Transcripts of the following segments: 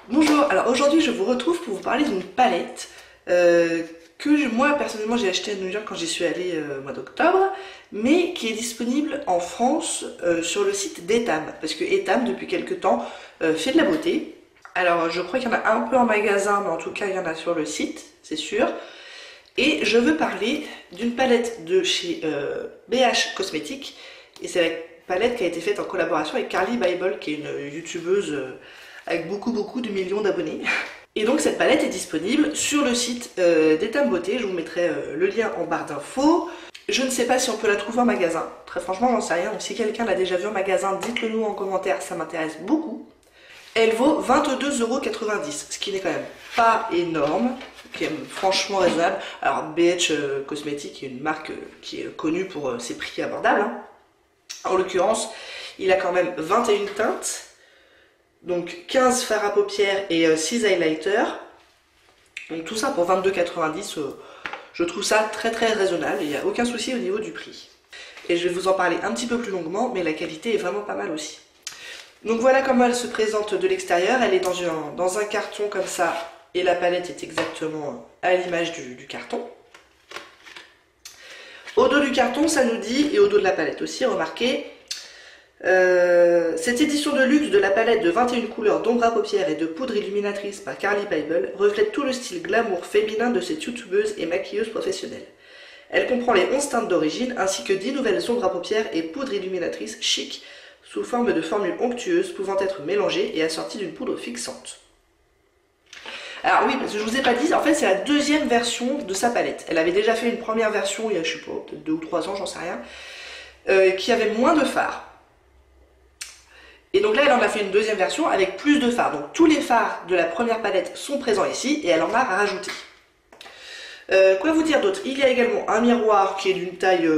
Bonjour, alors aujourd'hui je vous retrouve pour vous parler d'une palette moi personnellement j'ai acheté à New York quand j'y suis allée au mois d'octobre, mais qui est disponible en France sur le site d'Etam, parce que Etam depuis quelques temps fait de la beauté. Alors je crois qu'il y en a un peu en magasin, mais en tout cas il y en a sur le site, c'est sûr. Et je veux parler d'une palette de chez BH Cosmetics, et c'est la palette qui a été faite en collaboration avec Carly Bible, qui est une youtubeuse avec beaucoup de millions d'abonnés. Et donc cette palette est disponible sur le site d'Etam Beauté, je vous mettrai le lien en barre d'infos. Je ne sais pas si on peut la trouver en magasin, très franchement j'en sais rien, donc si quelqu'un l'a déjà vue en magasin, dites-le nous en commentaire, ça m'intéresse beaucoup. Elle vaut 22,90 €, ce qui n'est quand même pas énorme, qui est franchement raisonnable. Alors BH Cosmetics est une marque qui est connue pour ses prix abordables, hein. En l'occurrence, il a quand même 21 teintes, donc 15 fards à paupières et 6 highlighters. Donc tout ça pour 22,90 €, je trouve ça très raisonnable, il n'y a aucun souci au niveau du prix. Et je vais vous en parler un petit peu plus longuement, mais la qualité est vraiment pas mal aussi. Donc voilà comment elle se présente de l'extérieur, elle est dans un carton comme ça, et la palette est exactement à l'image du carton. Au dos du carton, ça nous dit, et au dos de la palette aussi, remarquez, cette édition de luxe de la palette de 21 couleurs d'ombre à paupières et de poudre illuminatrice par Carly Bible reflète tout le style glamour féminin de cette youtubeuse et maquilleuse professionnelle. Elle comprend les 11 teintes d'origine ainsi que 10 nouvelles ombres à paupières et poudre illuminatrice chic sous forme de formules onctueuses pouvant être mélangées et assorties d'une poudre fixante. Alors oui, parce que je vous ai pas dit, en fait c'est la deuxième version de sa palette. Elle avait déjà fait une première version il y a, je sais pas, peut-être 2 ou 3 ans, j'en sais rien, qui avait moins de fards. Et donc là, elle en a fait une deuxième version avec plus de fards. Donc tous les fards de la première palette sont présents ici et elle en a rajouté. Quoi vous dire d'autre? Il y a également un miroir qui est d'une taille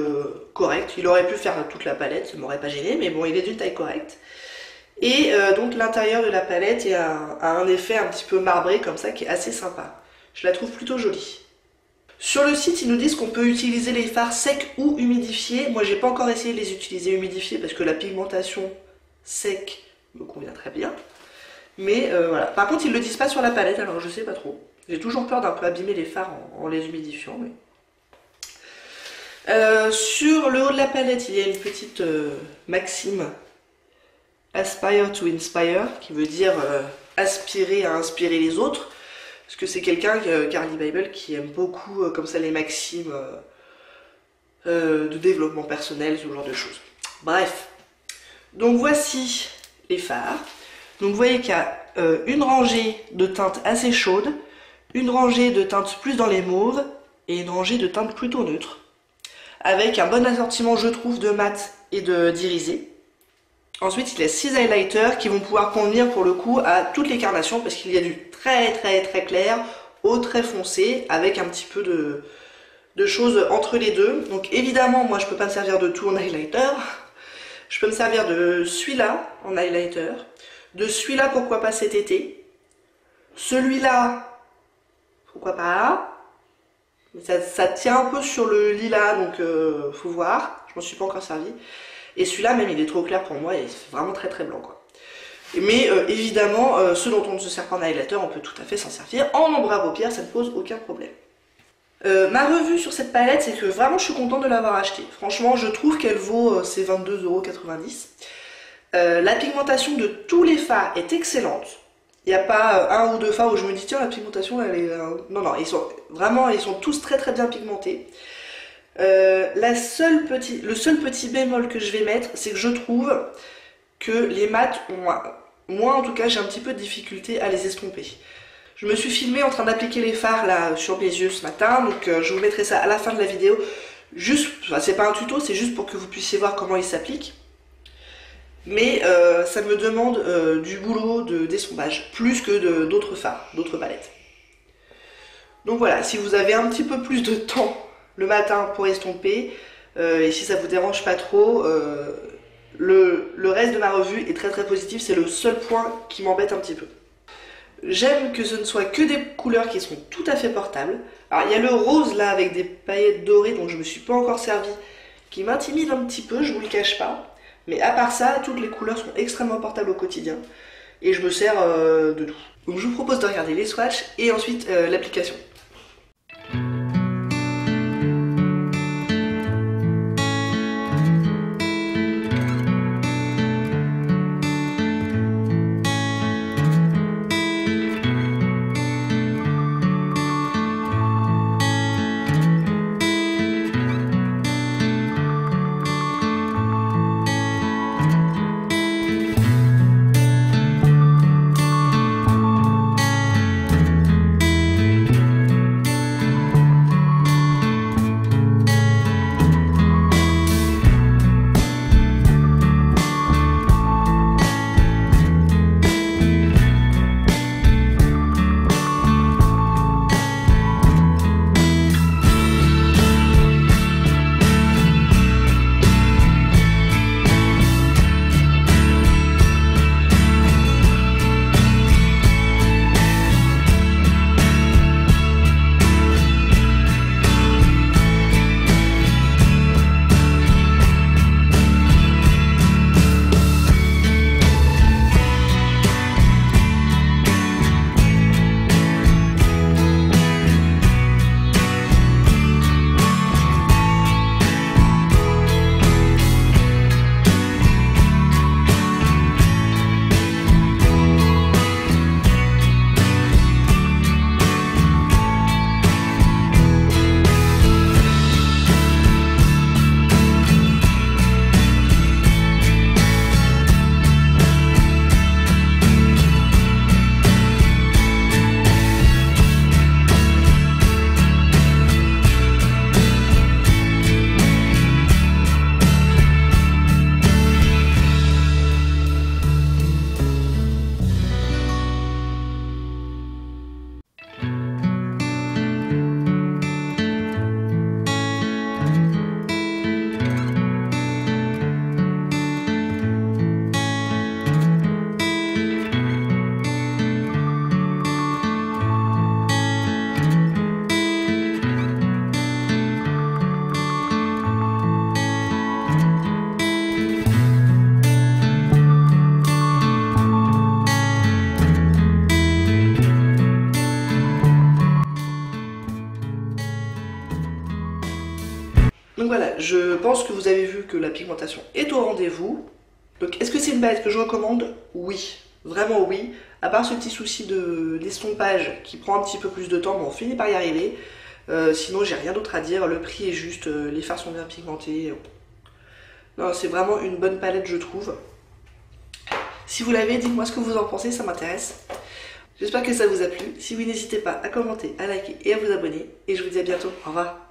correcte. Il aurait pu faire toute la palette, ça m'aurait pas gêné, mais bon, il est d'une taille correcte. Et donc l'intérieur de la palette a un effet un petit peu marbré comme ça qui est assez sympa. Je la trouve plutôt jolie. Sur le site, ils nous disent qu'on peut utiliser les fards secs ou humidifiés. Moi, j'ai pas encore essayé de les utiliser humidifiés parce que la pigmentation sec me convient très bien. Mais voilà. Par contre, ils le disent pas sur la palette, alors je sais pas trop. J'ai toujours peur d'un peu abîmer les fards en les humidifiant. Mais... sur le haut de la palette, il y a une petite maxime Aspire to Inspire, qui veut dire aspirer à inspirer les autres. Parce que c'est quelqu'un, Carly Bible, qui aime beaucoup comme ça les maximes de développement personnel, ce genre de choses. Bref. Donc voici les fards. Donc vous voyez qu'il y a une rangée de teintes assez chaudes, une rangée de teintes plus dans les mauves et une rangée de teintes plutôt neutres. Avec un bon assortiment, je trouve, de mat et d'irisé. Ensuite, il y a 6 highlighters qui vont pouvoir convenir pour le coup à toutes les carnations parce qu'il y a du très clair au très foncé avec un petit peu de choses entre les deux. Donc évidemment, moi je peux pas me servir de tout en highlighter. Je peux me servir de celui-là en highlighter, de celui-là pourquoi pas cet été, celui-là pourquoi pas, ça tient un peu sur le lilas donc faut voir, je m'en suis pas encore servi, et celui-là même il est trop clair pour moi et c'est vraiment très blanc quoi. Mais évidemment ce dont on ne se sert pas en highlighter on peut tout à fait s'en servir en ombre à paupières, ça ne pose aucun problème. Ma revue sur cette palette, c'est que vraiment je suis contente de l'avoir achetée. Franchement, je trouve qu'elle vaut ses 22,90 €. La pigmentation de tous les fards est excellente. Il n'y a pas un ou deux fards où je me dis tiens la pigmentation elle est... Non, ils sont tous très bien pigmentés. Le seul petit bémol que je vais mettre, c'est que je trouve que les mats moi en tout cas j'ai un petit peu de difficulté à les estomper. Je me suis filmée en train d'appliquer les fards là sur mes yeux ce matin, donc je vous mettrai ça à la fin de la vidéo. Juste, enfin, c'est pas un tuto, c'est juste pour que vous puissiez voir comment ils s'appliquent. Mais ça me demande du boulot d'estompage, plus que d'autres fards, d'autres palettes. Donc voilà, si vous avez un petit peu plus de temps le matin pour estomper, et si ça vous dérange pas trop, le reste de ma revue est très positif, c'est le seul point qui m'embête un petit peu. J'aime que ce ne soit que des couleurs qui sont tout à fait portables. Alors il y a le rose là avec des paillettes dorées dont je me suis pas encore servi, qui m'intimide un petit peu, je vous le cache pas. Mais à part ça, toutes les couleurs sont extrêmement portables au quotidien. et je me sers de tout. Donc je vous propose de regarder les swatchs et ensuite l'application. Donc voilà, je pense que vous avez vu que la pigmentation est au rendez-vous. Donc est-ce que c'est une palette que je recommande? Oui, vraiment oui. À part ce petit souci d'estompage qui prend un petit peu plus de temps, mais on finit par y arriver. Sinon j'ai rien d'autre à dire, le prix est juste, les fards sont bien pigmentés. Non, c'est vraiment une bonne palette je trouve. Si vous l'avez, dites-moi ce que vous en pensez, ça m'intéresse. J'espère que ça vous a plu. Si oui, n'hésitez pas à commenter, à liker et à vous abonner. Et je vous dis à bientôt. Au revoir.